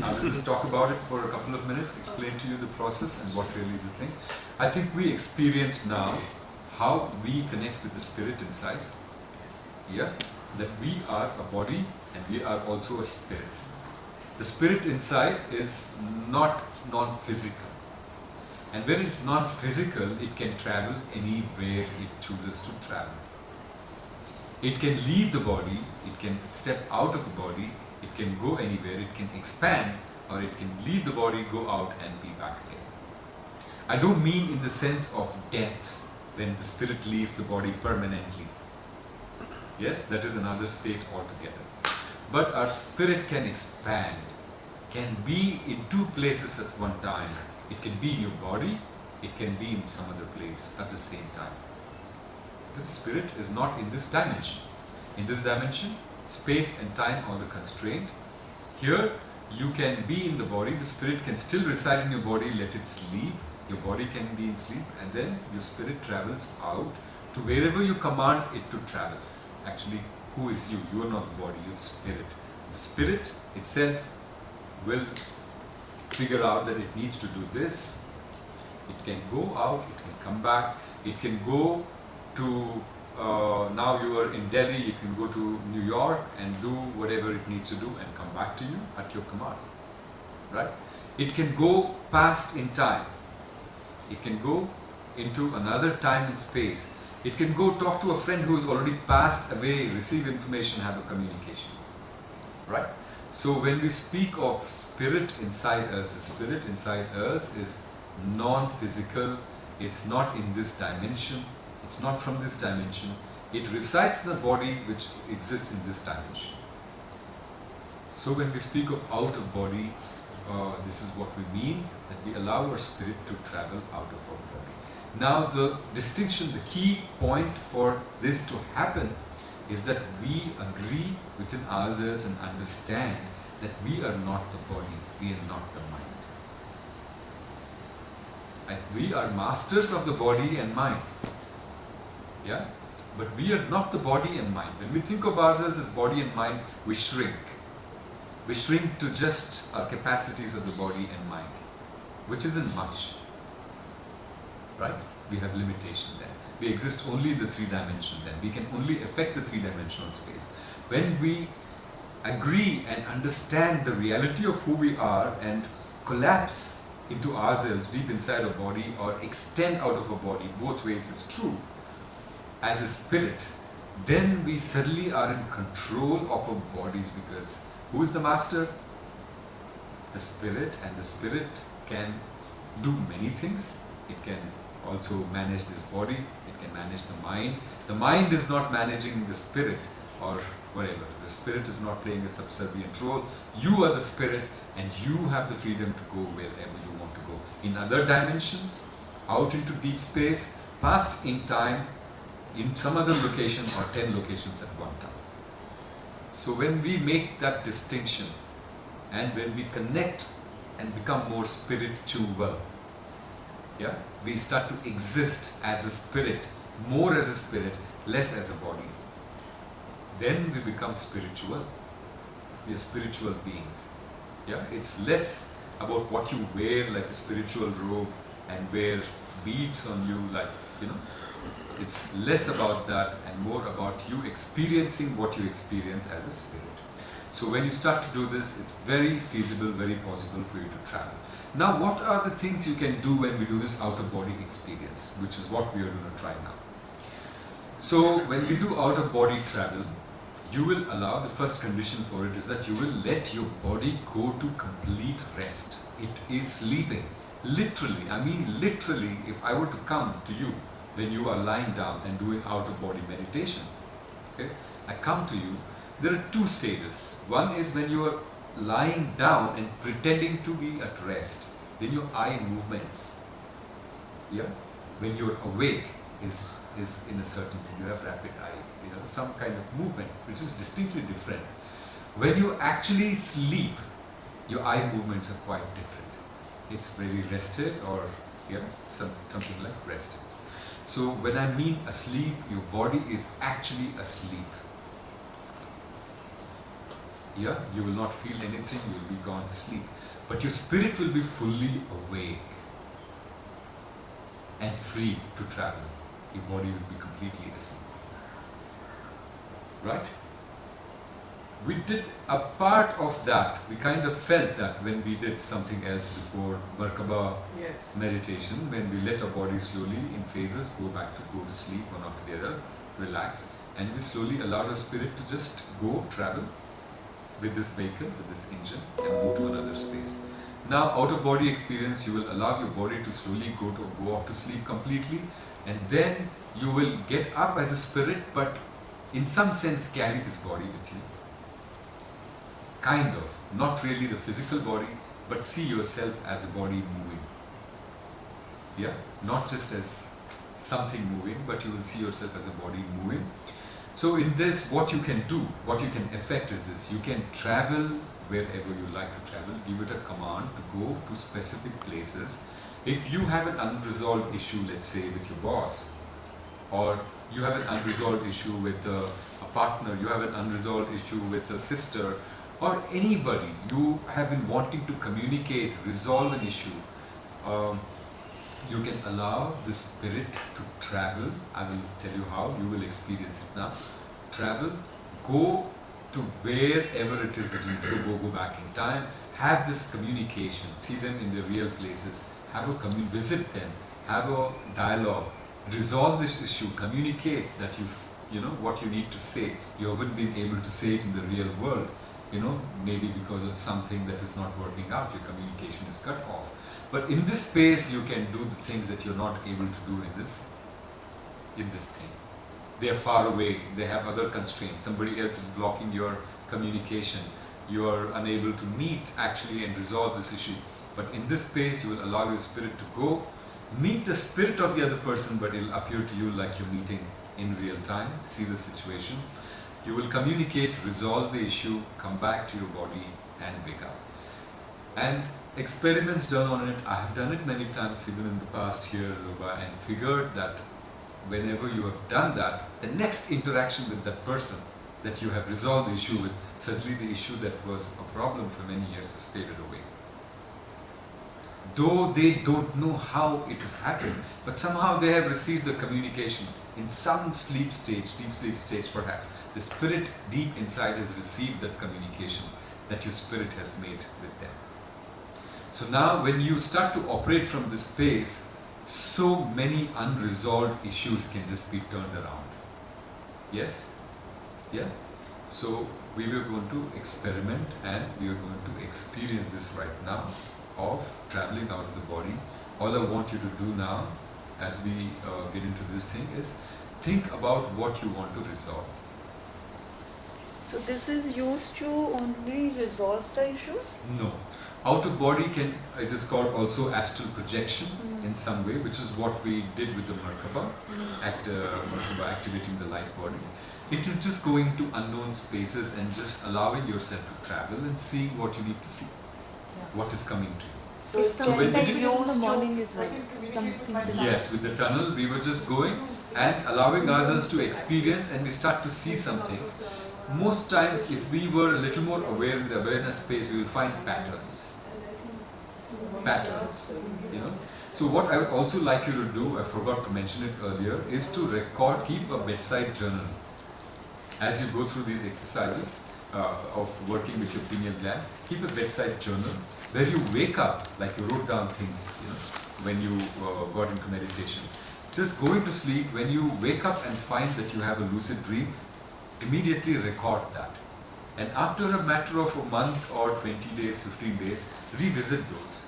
I will just talk about it for a couple of minutes, explain to you the process and what really is the thing. I think we experienced now how we connect with the spirit inside. Yeah, that we are a body and we are also a spirit. The spirit inside is not non-physical. And when it's non-physical, it can travel anywhere it chooses to travel. It can leave the body, it can step out of the body, it can go anywhere, it can expand, or it can leave the body, go out and be back again. I don't mean in the sense of death, when the spirit leaves the body permanently. Yes, that is another state altogether. But our spirit can expand, can be in two places at one time. It can be in your body, it can be in some other place at the same time. Because the spirit is not in this dimension. In this dimension, space and time are the constraint. Here, you can be in the body, the spirit can still reside in your body, let it sleep. Your body can be in sleep, and then your spirit travels out to wherever you command it to travel. Actually, who is you? You are not the body, you are the spirit. The spirit itself will figure out that it needs to do this. It can go out, it can come back, it can go to, now you are in Delhi, you can go to New York and do whatever it needs to do and come back to you at your command. Right? It can go past in time. It can go into another time and space. It can go talk to a friend who has already passed away, receive information, have a communication. Right? So when we speak of spirit inside us, the spirit inside us is non-physical. It's not in this dimension. It's not from this dimension. It resides in the body which exists in this dimension. So when we speak of out of body, this is what we mean, that we allow our spirit to travel out of our body. Now the distinction, the key point for this to happen is that we agree within ourselves and understand that we are not the body, we are not the mind. And we are masters of the body and mind. Yeah? But we are not the body and mind. When we think of ourselves as body and mind, we shrink. We shrink to just our capacities of the body and mind, which isn't much. Right? We have limitation there. We exist only in the three-dimensional then. We can only affect the three-dimensional space. When we agree and understand the reality of who we are and collapse into ourselves deep inside our body or extend out of our body, both ways is true, as a spirit, then we suddenly are in control of our bodies, because who is the master? The spirit, and the spirit can do many things. It can also manage this body, it can manage the mind. The mind is not managing the spirit or whatever. The spirit is not playing a subservient role. You are the spirit and you have the freedom to go wherever you want to go. In other dimensions, out into deep space, past in time, in some other location or 10 locations at one time. So when we make that distinction and when we connect and become more spiritual, yeah, we start to exist as a spirit, more as a spirit, less as a body. Then we become spiritual. We are spiritual beings. Yeah, it's less about what you wear like a spiritual robe and wear beads on you, like, you know. It's less about that and more about you experiencing what you experience as a spirit. So when you start to do this, it's very feasible, very possible for you to travel. Now, what are the things you can do when we do this out-of-body experience, which is what we are going to try now. So when we do out-of-body travel, you will allow, the first condition for it is that you will let your body go to complete rest. It is sleeping. Literally, I mean literally, if I were to come to you when you are lying down and doing out-of-body meditation, okay, I come to you, there are two stages. One is when you are lying down and pretending to be at rest, then your eye movements, yeah, when you're awake is in a certain thing, you have rapid eye, you know, some kind of movement which is distinctly different. When you actually sleep, your eye movements are quite different. It's very rested, or yeah, something like rested. So when I mean asleep, your body is actually asleep. Yeah, you will not feel anything, you will be gone to sleep. But your spirit will be fully awake and free to travel. Your body will be completely asleep. Right? We did a part of that. We kind of felt that when we did something else before Merkaba meditation, when we let our body slowly in phases go to sleep one after the other, relax, and we slowly allowed our spirit to just go travel with this vehicle, with this engine, and go to another space. Now, out of body experience, you will allow your body to slowly go off to sleep completely, and then you will get up as a spirit, but in some sense carry this body with you. Kind of, not really the physical body, but see yourself as a body moving. Yeah, not just as something moving, but you will see yourself as a body moving. So in this, what you can do, what you can effect is this: you can travel wherever you like to travel. Give it a command to go to specific places. If you have an unresolved issue, let's say with your boss, or you have an unresolved issue with a partner, you have an unresolved issue with a sister, or anybody, you have been wanting to communicate, resolve an issue, you can allow the spirit to travel. I will tell you how, you will experience it now. Travel, go to wherever it is that you need to go back in time, have this communication, see them in their real places, have a visit them, have a dialogue, resolve this issue, communicate that you know what you need to say. You haven't been able to say it in the real world, maybe because of something that is not working out, your communication is cut off. But in this space, you can do the things that you're not able to do in this thing. They are far away, they have other constraints, somebody else is blocking your communication, you are unable to meet actually and resolve this issue. But in this space, you will allow your spirit to go, meet the spirit of the other person, but it will appear to you like you're meeting in real time, see the situation. You will communicate, resolve the issue, come back to your body and wake up. And experiments done on it, I have done it many times even in the past here, and figured that whenever you have done that, the next interaction with that person that you have resolved the issue with, suddenly the issue that was a problem for many years has faded away. Though they don't know how it has happened, but somehow they have received the communication in some sleep stage, deep sleep stage perhaps. The spirit deep inside has received that communication that your spirit has made with them. So now when you start to operate from this space, so many unresolved issues can just be turned around. Yes? Yeah? So we were going to experiment and we are going to experience this right now of traveling out of the body. All I want you to do now as we get into this thing is think about what you want to resolve. So this is used to only resolve the issues? No. Out of body it is called also astral projection in some way, which is what we did with the Merkaba, Merkaba activating the light body. It is just going to unknown spaces and just allowing yourself to travel and seeing what you need to see, what is coming to you. So when like we in the morning is like something. Yes, with the tunnel we were just going and allowing ourselves to experience, and we start to see some things. Most times if we were a little more aware with awareness space, we will find patterns. So what I would also like you to do, I forgot to mention it earlier, is to keep a bedside journal. As you go through these exercises of working with your pineal gland, keep a bedside journal where you wake up, like you wrote down things, when you got into meditation. Just going to sleep, when you wake up and find that you have a lucid dream, immediately record that. And after a matter of a month or 20 days, 15 days, revisit those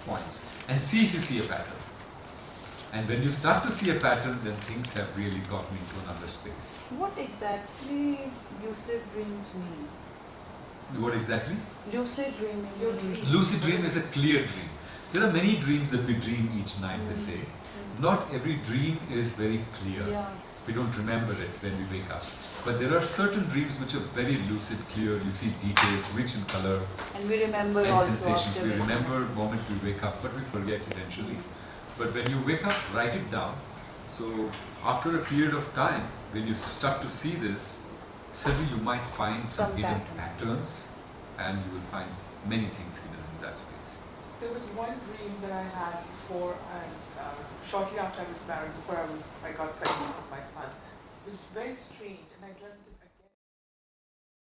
points and see if you see a pattern. And when you start to see a pattern, then things have really gotten into another space. What exactly lucid dreams mean? What exactly? Lucid dreaming. Lucid dream is a clear dream. There are many dreams that we dream each night, they say. Not every dream is very clear. Yeah. We don't remember it when we wake up. But there are certain dreams which are very lucid, clear, you see details, rich in color And we remember and also sensations. after We remember the moment we wake up, but we forget eventually. But when you wake up, write it down. So after a period of time, when you start to see this, suddenly you might find some Some hidden pattern. patterns, and you will find many things hidden in that space. There was one dream that I had before, and shortly after I was married, before I got pregnant with my son. It was very strange, and I dreamt that